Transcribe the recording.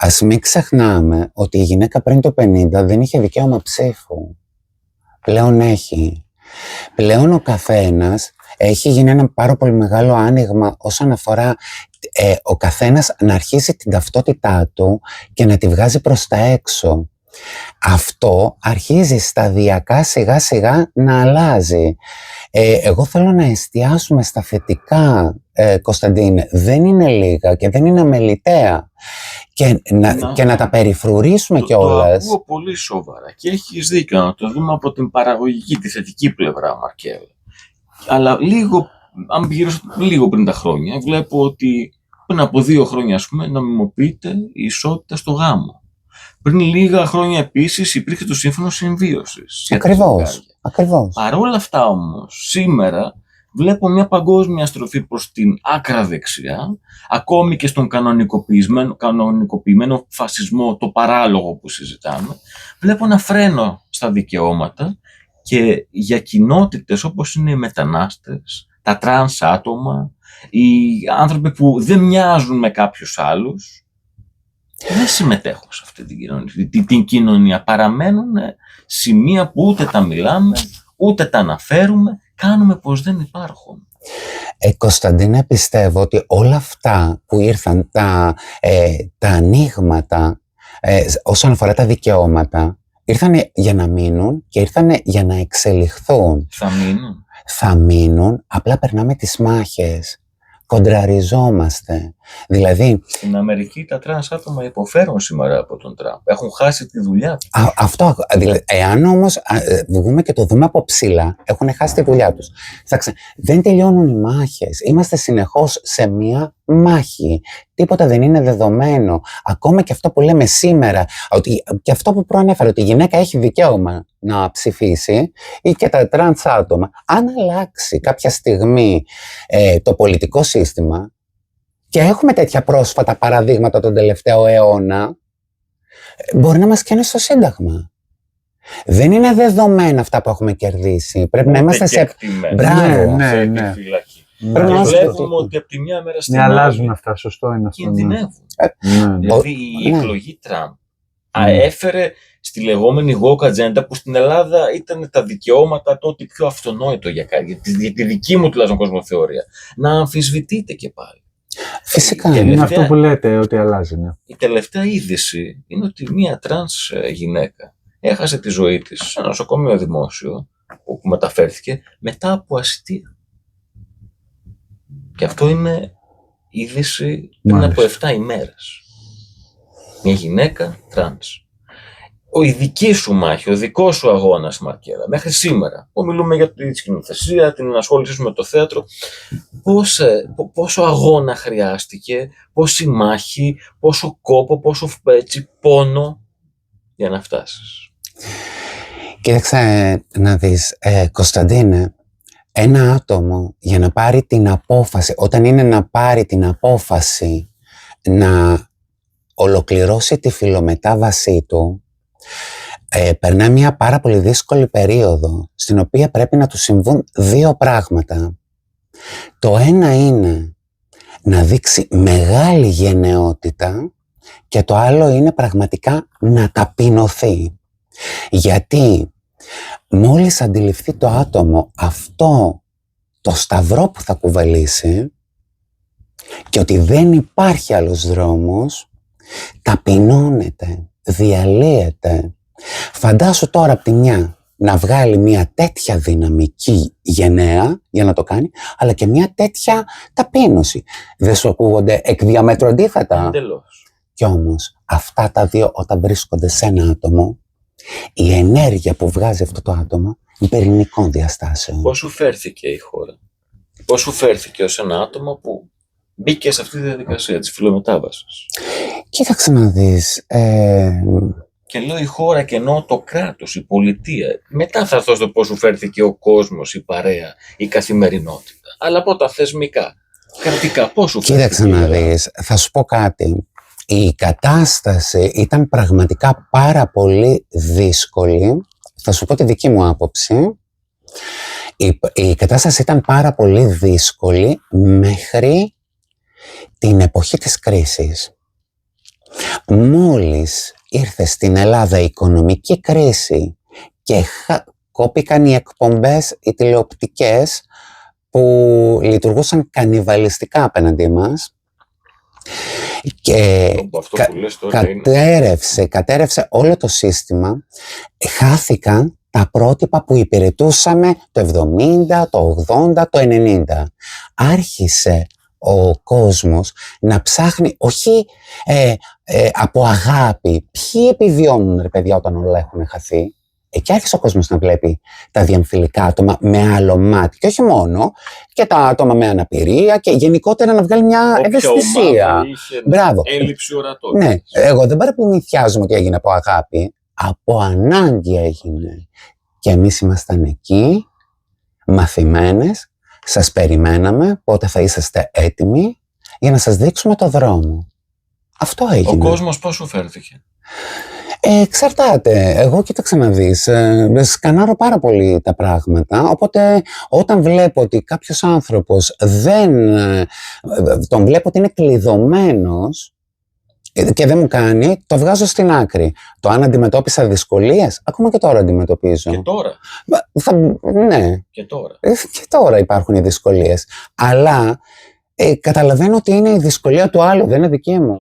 Ας μην ξεχνάμε ότι η γυναίκα πριν το 50 δεν είχε δικαίωμα ψήφου. Πλέον έχει. Πλέον ο καθένας έχει γίνει ένα πάρα πολύ μεγάλο άνοιγμα όσον αφορά ο καθένας να αρχίσει την ταυτότητά του και να τη βγάζει προς τα έξω. Αυτό αρχίζει σταδιακά σιγά σιγά να αλλάζει. Εγώ θέλω να εστιάσουμε στα θετικά, Κωνσταντίνε. Δεν είναι λίγα και δεν είναι αμεληταία. Και να τα περιφρουρήσουμε κιόλας. Το ακούω πολύ σοβαρά και έχεις δίκιο να το δούμε από την παραγωγική, τη θετική πλευρά, Μαρκέλ. Αλλά λίγο πριν τα χρόνια βλέπω ότι πριν από 2 χρόνια, ας πούμε, νομιμοποιείται η ισότητα στο γάμο. Πριν λίγα χρόνια επίσης υπήρχε το σύμφωνο συμβίωσης. Ακριβώς. Παρ' όλα αυτά όμως, σήμερα βλέπω μια παγκόσμια στροφή προς την άκρα δεξιά, ακόμη και στον κανονικοποιημένο φασισμό, το παράλογο που συζητάμε. Βλέπω ένα φρένο στα δικαιώματα και για κοινότητες όπως είναι οι μετανάστες, τα τρανς άτομα, οι άνθρωποι που δεν μοιάζουν με κάποιους άλλους, δεν συμμετέχουν σε αυτή την κοινωνία. Παραμένουν σημεία που ούτε τα μιλάμε, ούτε τα αναφέρουμε, κάνουμε πως δεν υπάρχουν. Κωνσταντίνα, πιστεύω ότι όλα αυτά που ήρθαν, τα ανοίγματα όσον αφορά τα δικαιώματα, ήρθαν για να μείνουν και ήρθαν για να εξελιχθούν. Θα μείνουν, απλά περνάμε τις μάχες. Κοντραριζόμαστε. Δηλαδή, στην Αμερική τα τρανς άτομα υποφέρουν σήμερα από τον Τραμπ. Έχουν χάσει τη δουλειά τους. Αυτό, δηλαδή, εάν όμως βγούμε και το δούμε από ψηλά, έχουν χάσει τη δουλειά τους. Δεν τελειώνουν οι μάχες. Είμαστε συνεχώς σε μία μάχη. Τίποτα δεν είναι δεδομένο. Ακόμα και αυτό που λέμε σήμερα, και αυτό που προανέφερα, ότι η γυναίκα έχει δικαίωμα να ψηφίσει ή και τα τρανς άτομα, αν αλλάξει κάποια στιγμή το πολιτικό σύστημα, και έχουμε τέτοια πρόσφατα παραδείγματα τον τελευταίο αιώνα, μπορεί να μας καίνε στο Σύνταγμα. Δεν είναι δεδομένα αυτά που έχουμε κερδίσει. Πρέπει να είμαστε σε... Μπράβο. Ναι. Βλέπουμε ότι από τη μια μέρα στην άλλη αλλάζουν αυτά, σωστό είναι αυτό. Κινδυνεύουν. Δηλαδή η εκλογή Τραμπ έφερε στη λεγόμενη woke agenda, που στην Ελλάδα ήταν τα δικαιώματα τότε πιο αυτονόητο για τη δική μου τουλάχιστον κοσμοθεωρία, να αμφισβητείται και πάλι. Φυσικά. Είναι αυτό που λέτε, ότι αλλάζει. Ναι. Η τελευταία είδηση είναι ότι μία τρανς γυναίκα έχασε τη ζωή της σε ένα νοσοκομείο δημόσιο, όπου μεταφέρθηκε μετά από ασθία. Και αυτό είναι είδηση πριν από 7 ημέρες. Μια γυναίκα τρανς. Η δική σου μάχη, ο δικός σου αγώνας, Μαρκέλα, μέχρι σήμερα, που μιλούμε για τη σκηνοθεσία, την ενασχόλησή σου με το θέατρο, πόσο αγώνα χρειάστηκε, πόση μάχη, πόσο κόπο, πόσο πόνο για να φτάσεις. Κοίταξε να δεις, Κωνσταντίνε, ένα άτομο για να πάρει την απόφαση, όταν είναι να πάρει την απόφαση να ολοκληρώσει τη φιλομετάβασή του, περνά μια πάρα πολύ δύσκολη περίοδο, στην οποία πρέπει να του συμβούν 2 πράγματα. Το ένα είναι να δείξει μεγάλη γενναιότητα και το άλλο είναι πραγματικά να ταπεινωθεί. Γιατί μόλις αντιληφθεί το άτομο αυτό το σταυρό που θα κουβαλήσει και ότι δεν υπάρχει άλλος δρόμος, ταπεινώνεται, διαλύεται. Φαντάσου τώρα από τη μια να βγάλει μια τέτοια δυναμική γενναία για να το κάνει, αλλά και μια τέτοια ταπείνωση. Δεν σου ακούγονται εκ διαμέτρου αντίθετα? Εντελώς. Κι όμως αυτά τα δύο όταν βρίσκονται σε ένα άτομο, η ενέργεια που βγάζει αυτό το άτομο είναι πυρηνικών διαστάσεων. Πώς σου φέρθηκε η χώρα? Πώς σου φέρθηκε ως ένα άτομο που μπήκε σε αυτή τη διαδικασία της φιλομετάβασης? Κοίταξε να δεις. Και λέω η χώρα και εννοώ το κράτος, η πολιτεία. Μετά θα έρθω στο πώς σου φέρθηκε ο κόσμος, η παρέα, η καθημερινότητα. Αλλά από τα θεσμικά, κρατικά, πώς σου φέρθηκε? Κοίταξε να δεις, θα σου πω κάτι. Η κατάσταση ήταν πραγματικά πάρα πολύ δύσκολη. Θα σου πω τη δική μου άποψη. Η κατάσταση ήταν πάρα πολύ δύσκολη μέχρι την εποχή της κρίσης. Μόλις ήρθε στην Ελλάδα η οικονομική κρίση και κόπηκαν οι εκπομπές, οι τηλεοπτικές που λειτουργούσαν κανιβαλιστικά απέναντι μας και Αυτό που λες τώρα κατέρευσε όλο το σύστημα, χάθηκαν τα πρότυπα που υπηρετούσαμε το 70, το 80, το 90. Άρχισε ο κόσμος να ψάχνει όχι από αγάπη ποιοι επιβιώνουν ρε παιδιά όταν όλα έχουν χαθεί. Εκεί άρχισε ο κόσμος να βλέπει τα διαμφυλικά άτομα με άλλο μάτι και όχι μόνο και τα άτομα με αναπηρία και γενικότερα να βγάλει μια ευαισθησία. Μπράβο. Έλλειψη ορατότητας. Ναι, εγώ δεν παραπλανητιάζομαι ότι έγινε από αγάπη, από ανάγκη έγινε. Και εμείς ήμασταν εκεί, μαθημένες, σας περιμέναμε πότε θα είσαστε έτοιμοι για να σας δείξουμε το δρόμο. Αυτό έγινε. Ο κόσμος πώς σου φέρθηκε? Εξαρτάται. Εγώ κοίταξε να δεις, σκανάρω πάρα πολύ τα πράγματα, οπότε όταν βλέπω ότι κάποιος άνθρωπος τον βλέπω ότι είναι κλειδωμένος και δεν μου κάνει, το βγάζω στην άκρη. Το αν αντιμετώπισα δυσκολίες, ακόμα και τώρα αντιμετωπίζω. Και τώρα. Ναι. Και τώρα. Και τώρα υπάρχουν οι δυσκολίες. Αλλά καταλαβαίνω ότι είναι η δυσκολία του άλλου, δεν είναι δική μου.